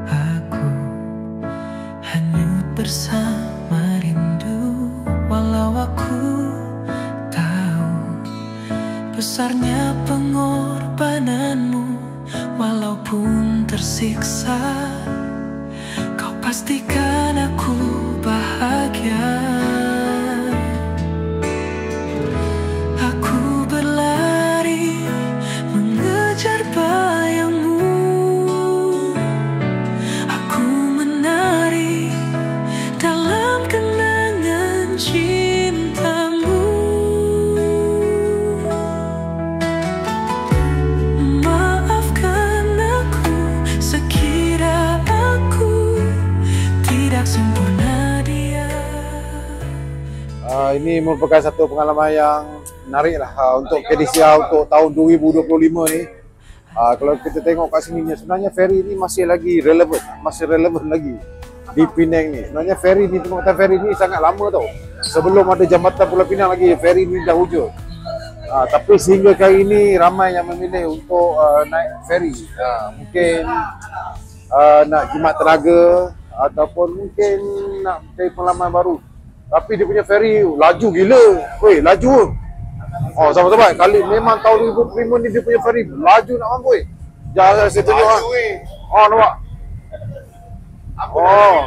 aku hanyut bersama rindu. Walau aku tahu besarnya pengorbananmu. Walaupun tersiksa, kau pastikan aku bahagia. Ini merupakan satu pengalaman yang menarik lah untuk PDCA untuk tahun 2025 ni. Kalau kita tengok kat sini, sebenarnya ferry ni masih lagi relevan, lagi di Penang ni. Sebenarnya ferry ni, jambatan ferry ni sangat lama tau. Sebelum ada jambatan Pulau Pinang lagi, ferry ni dah wujud. Tapi sehingga kali ini ramai yang memilih untuk naik ferry. Mungkin nak jimat tenaga ataupun mungkin nak cari pengalaman baru. Tapi dia punya ferry laju gila. Weh, laju. Sahabat-sahabat, kali memang tahun 2025 ni dia punya ferry laju nak mampu. Jangan saya tunjuk ah. Oh, nampak. Oh.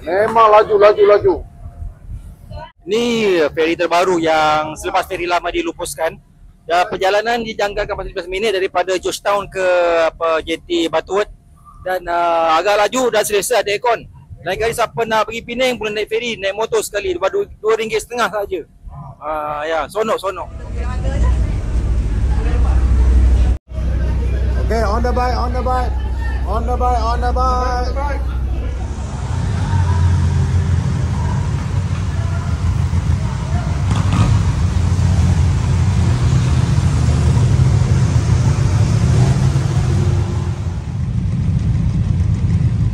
Memang laju. Ni feri terbaru yang selepas feri lama dilupuskan. Ya, perjalanan dijangkakan 15 minit daripada Georgetown ke JT Butterworth dan agak laju dan selesa, ada aircon. Lain kali siapa nak pergi Penang boleh naik feri, naik motor sekali RM2.5 saja. Ya, sonok. Okay, on the bike.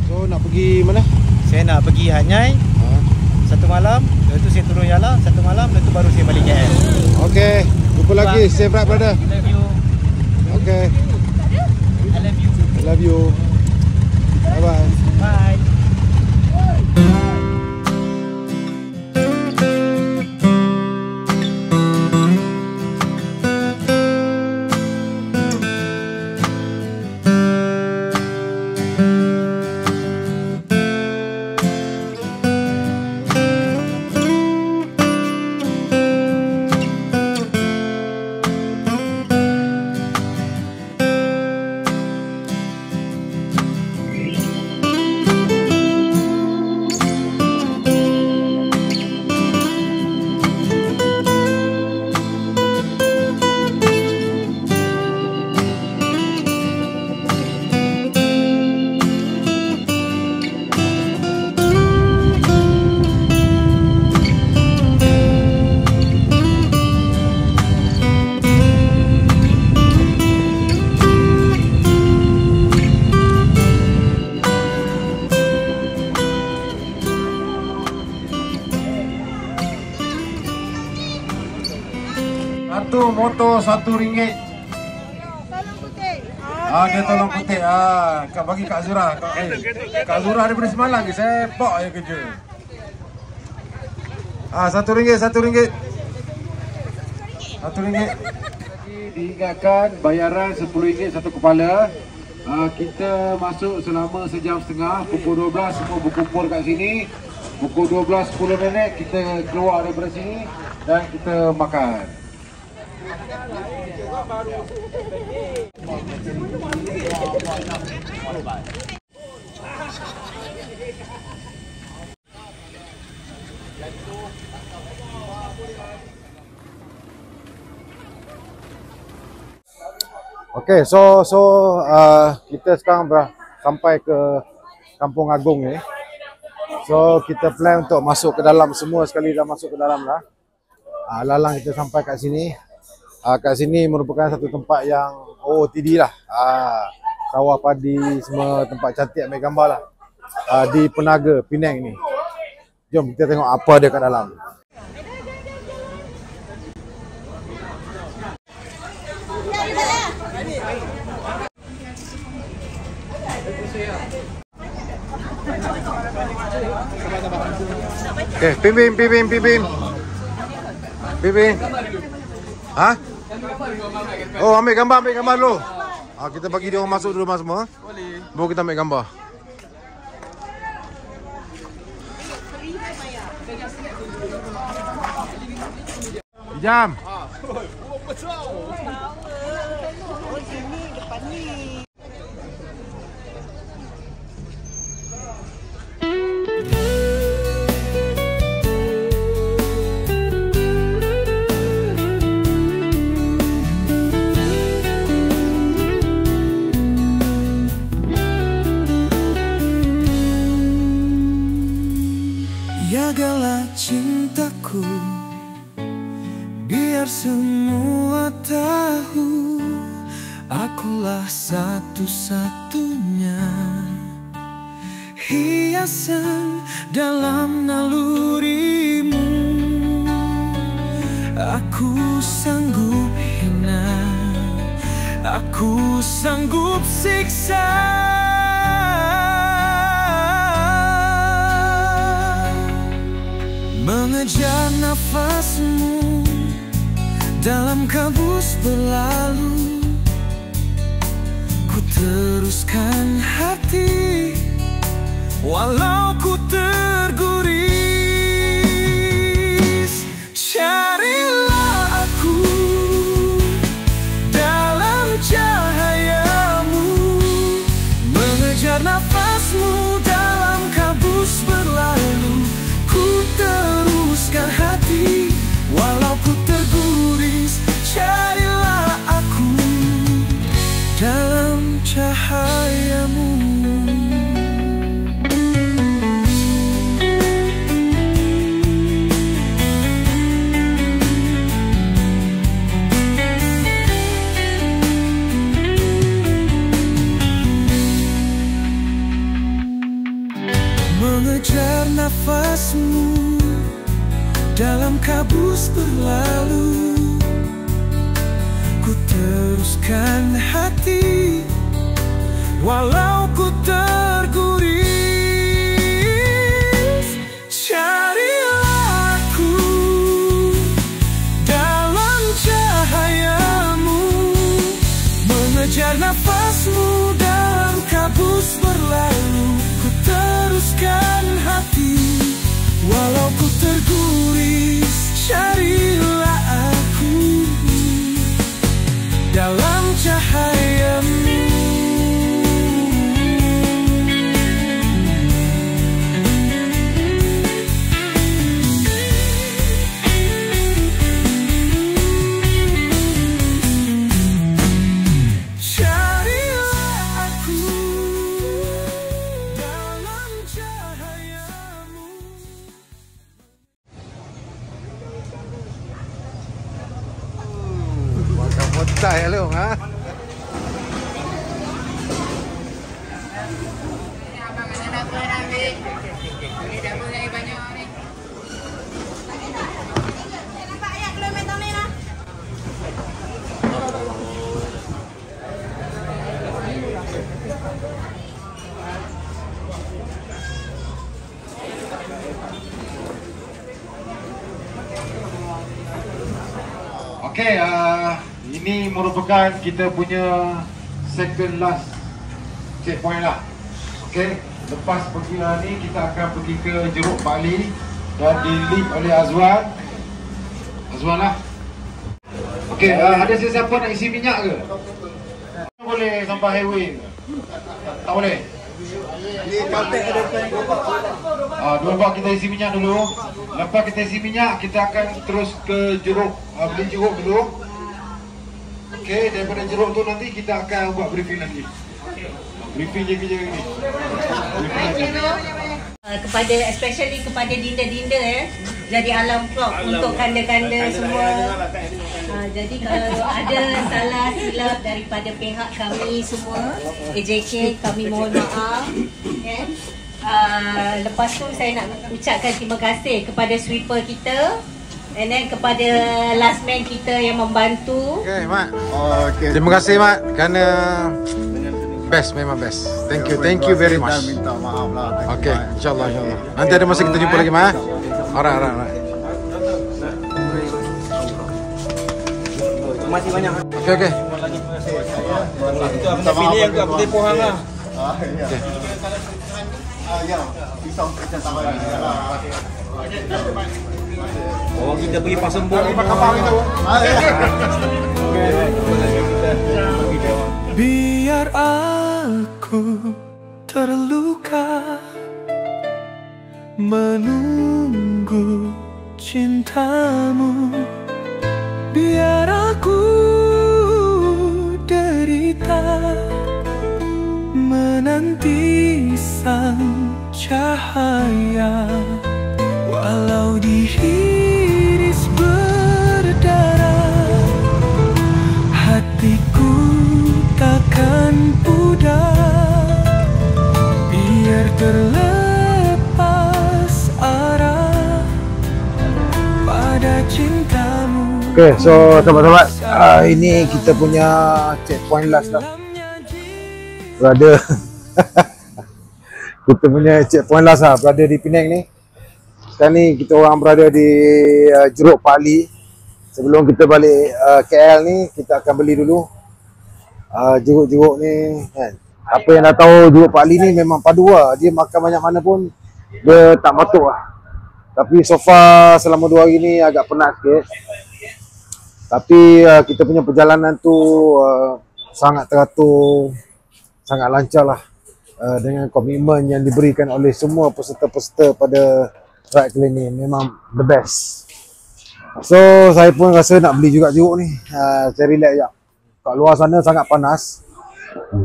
So, nak pergi mana? Saya nak pergi Hanyai satu malam, lepas tu saya turun Yala satu malam, lepas tu baru saya balik KL. Okay, jumpa lagi. Safe ride, brother. I love you. Okay. I love you. Bye-bye. Bye. Satu motor RM1. Dia tolong putih. Kak bagi Kak Zura. Kak Zura daripada semalam ke saya pok je kerja. RM1. Diingatkan bayaran RM10 satu kepala. Kita masuk selama sejam setengah. Pukul 12 semua berkumpul kat sini. Pukul 12:10 kita keluar daripada sini dan kita makan. Okay, so kita sekarang sampai ke Kampung Agung ni. So kita plan untuk masuk ke dalam, semua sekali dah masuk ke dalam lah. Lalang kita sampai kat sini. Kat sini merupakan satu tempat yang OOTD lah. Sawah padi, semua tempat cantik ambil gambar lah. Di Penaga, Penang ni. Jom kita tengok apa dia kat dalam. Okay, pimpin. Hah? Oh, ambil gambar dulu. Kita bagi dia orang masuk dulu semua. Boleh. Baru kita ambil gambar. Jam. Jagalah cintaku, biar semua tahu akulah satu-satunya hiasan dalam nalurimu. Aku sanggup hina, aku sanggup siksa. Mengejar nafasmu dalam kabus berlalu, teruskan hati walau ku terguris. Carilah aku dalam cahayamu, mengejar nafasmu dalam kabus berlalu. Ku teruskan hati walau ku terguris. Carilah aku dalam cahayamu. Mengejar nafasmu dalam kabus berlalu. Ku teruskan hati walau ku terguris. Carilah aku dalam cahayamu, mengejar nafasmu dalam kabus berlalu. Ku teruskan hati walau ku terguris. Carilah aku dalam cahayamu. Motai lu, ha? Okey, ini merupakan kita punya second last checkpoint lah. Okey, lepas pergi ni kita akan pergi ke Jeruk Bali dan di-lead oleh Azwan. Azwan lah. Okey, ada sesiapa nak isi minyak ke? Boleh sampai highway? Tak boleh? Dua bak kita isi minyak dulu. Lepas kita isi minyak, kita akan terus ke Jeruk, beli jeruk dulu. Okey, daripada jeruk tu nanti kita akan buat briefing lagi. Briefing je kerja ni. Kepada especially kepada dinda-dinda jadi alam vlog untuk kanda-kanda semua. Jadi kalau ada salah silap daripada pihak kami semua AJK, kami mohon maaf. Lepas tu saya nak ucapkan terima kasih kepada sweeper kita, and then kepada last man kita yang membantu. Okey, Mak. Terima kasih, Mak, kerana best, memang best. Thank you very much. Minta maaf lah. Okey, insyaAllah. Nanti ada masa kita jumpa lagi, Mak. Alright. Terima kasih banyak. Okey. Itu aku nak pilih yang kat Putih Pohang lah. Okey. Ya, pisau kita tambah lagi. Oh, kita pergi pasang bom. Biar aku terluka menunggu cintamu, biar aku derita menanti sang cahaya, walau diiris berdarah, hatiku takkan pudar, biar terlepas arah pada cintamu. Okay, so sahabat-sahabat, ini kita punya checkpoint last lah, berada. Kita punya checkpoint last lah, berada di Penang ni. Sekarang ni kita orang berada di Jeruk Bali. Sebelum kita balik KL ni, kita akan beli dulu jeruk-jeruk ni kan. Apa yang dah tahu jeruk Pak Ali ni memang padu lah. Dia makan banyak mana pun dia tak batuk lah. Tapi so far selama 2 hari ni agak penat sikit. Tapi kita punya perjalanan tu sangat teratur, sangat lancar lah. Dengan komitmen yang diberikan oleh semua peserta-peserta pada ride kali ni. Memang the best. So saya pun rasa nak beli juga jeruk ni. Saya relax sekejap. Kat luar sana sangat panas.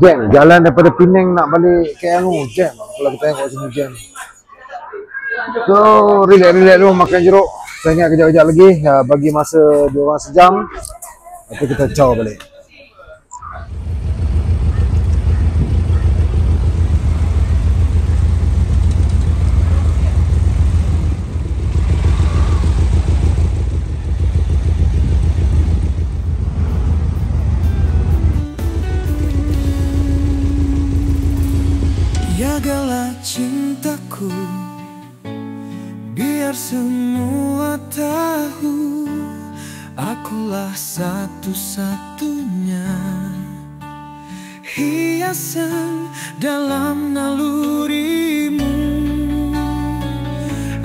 Jam. Jalan daripada Penang nak balik KL tu jam. Kalau kita tengok sini jam. So relax dulu makan jeruk. Saya ingat kejap-kejap lagi bagi masa diorang sejam. Lepas kita caw balik. Jagalah cintaku, biar semua tahu akulah satu-satunya hiasan dalam nalurimu.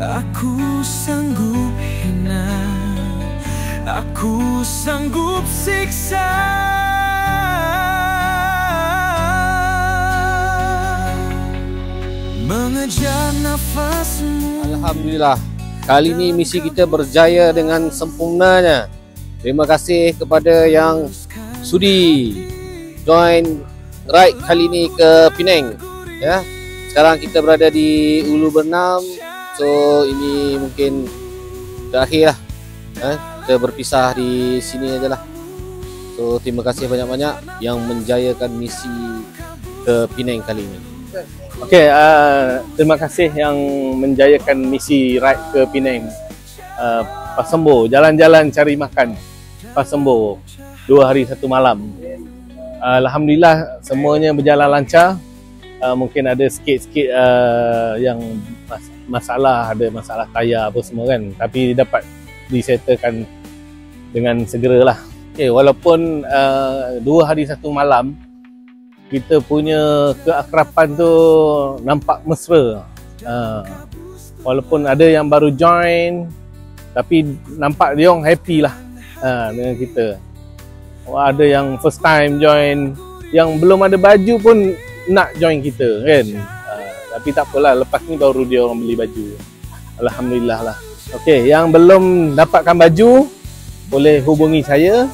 Aku sanggup hina, aku sanggup siksa. Mengejar nafasmu. Alhamdulillah, kali ini misi kita berjaya dengan sempurnanya. Terima kasih kepada yang sudi join ride kali ini ke Penang. Ya, sekarang kita berada di Ulu Bernam. So ini mungkin terakhir lah. Kita berpisah di sini aja lah. So terima kasih banyak-banyak yang menjayakan misi ke Penang kali ini. Okey, terima kasih yang menjayakan misi ride ke Penang. Pasembo, jalan-jalan cari makan. Pasembo, 2 hari 1 malam. Alhamdulillah semuanya berjalan lancar. Mungkin ada sikit-sikit yang masalah, ada masalah tayar apa semua kan. Tapi dapat disettlekan dengan segeralah. Okey, walaupun 2 hari 1 malam, kita punya keakraban tu nampak mesra. Walaupun ada yang baru join, tapi nampak dia orang happy lah dengan kita. Ada yang first time join, yang belum ada baju pun nak join kita kan. Tapi tak apalah, lepas ni baru dia orang beli baju. Alhamdulillah lah. Okey, yang belum dapatkan baju boleh hubungi saya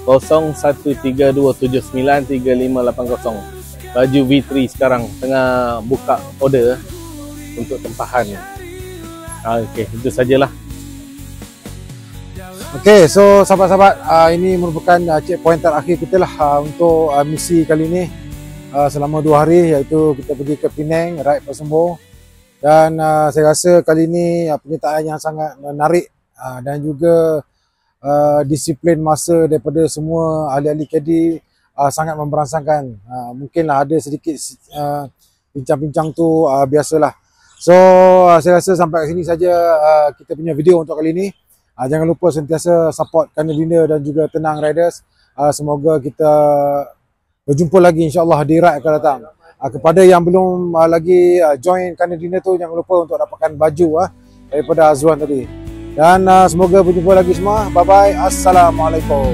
0132793580. Baju V3 sekarang tengah buka order untuk tempahan. Okey, itu sajalah. Okey, so sahabat-sahabat, ini merupakan checkpoint terakhir kita lah untuk misi kali ini. Selama 2 hari, iaitu kita pergi ke Penang, ride Pasembo. Dan saya rasa kali ini penyertaan yang sangat menarik dan juga disiplin masa daripada semua ahli-ahli KD sangat memberangsangkan. Mungkinlah ada sedikit bincang-bincang tu, biasalah. So saya rasa sampai ke sini saja kita punya video untuk kali ini. Jangan lupa sentiasa support Kanda Dinda dan juga Tenang Riders. Semoga kita berjumpa lagi insyaAllah di ride akan datang. Kepada yang belum lagi join Kanda Dinda tu, jangan lupa untuk dapatkan baju daripada Azwan tadi. Dan semoga berjumpa lagi semua. Bye-bye. Assalamualaikum.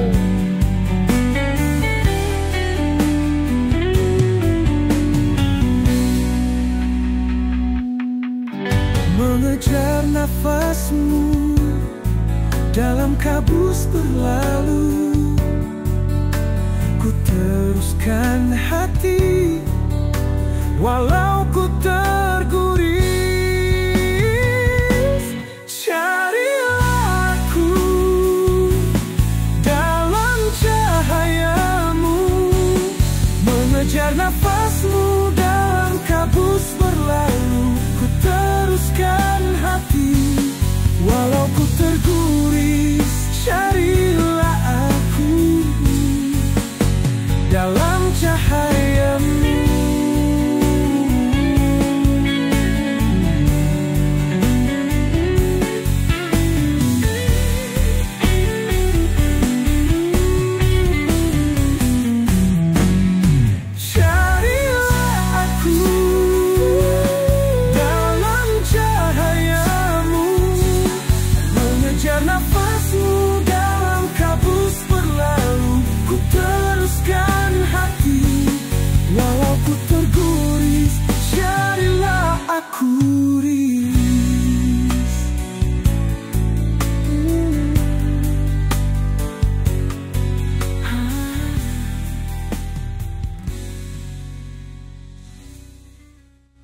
Mengejar nafasmu dalam kabus berlalu, ku teruskan hati walau ku terguris. Carilah aku dalam cahayamu, mengejar nafasmu dalam kabus berlalu, ku teruskan hati walau ku terguris. Carilah aku dalam cahayamu. Duri